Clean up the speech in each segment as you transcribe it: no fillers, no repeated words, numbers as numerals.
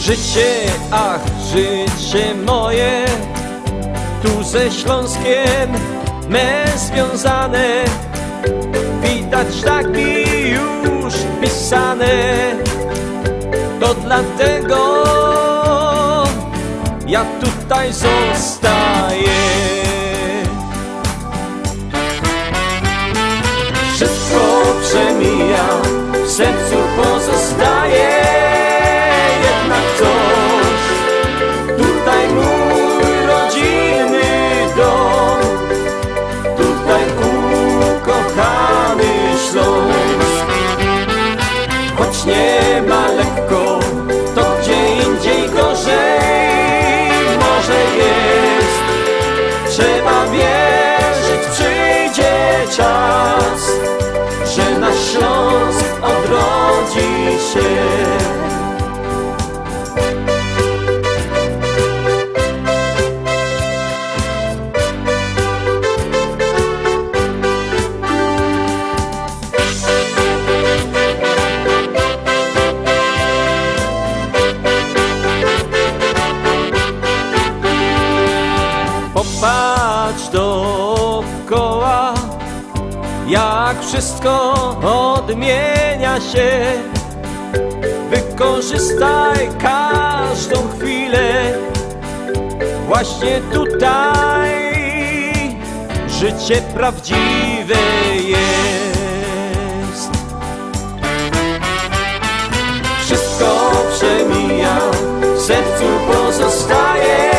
Życie, ach, życie moje, tu ze Śląskiem me związane. Widać tak mi już pisane, to dlatego ja tutaj zostaję. Wszystko przemija, w sercu pozostaje. Tutaj mój rodzinny dom, tutaj ukochany Śląsk. Choć nie ma lekko, to gdzie indziej gorzej może jest. Trzeba wierzyć, przyjdzie czas, że nasz Śląsk odrodzi się. Popatrz dookoła, jak wszystko odmienia się. Wykorzystaj każdą chwilę, właśnie tutaj życie prawdziwe jest. Wszystko przemija, w sercu pozostaje.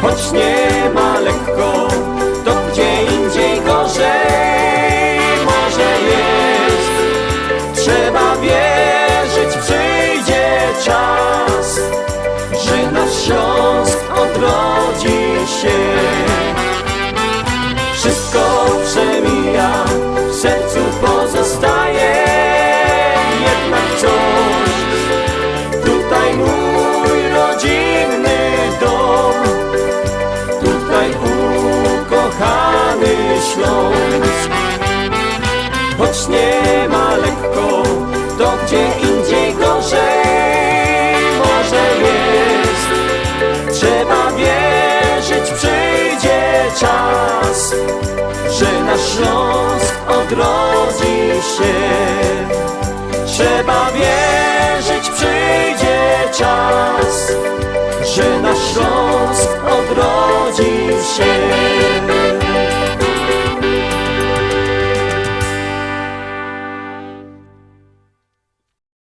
Choć nie ma lekko, to gdzie indziej gorzej może jest. Trzeba wierzyć, przyjdzie czas, że nasz Śląsk odrodzi się. Wszystko przemija, w sercu pozostaje jednak coś. Tutaj mój rodzinny dom, ukochany Śląsk. Choć nie ma lekko, to gdzie indziej gorzej może jest. Trzeba wierzyć, przyjdzie czas, że nasz Śląsk odrodzi się. Trzeba wierzyć, przyjdzie czas, że nasz Śląsk odrodzi się.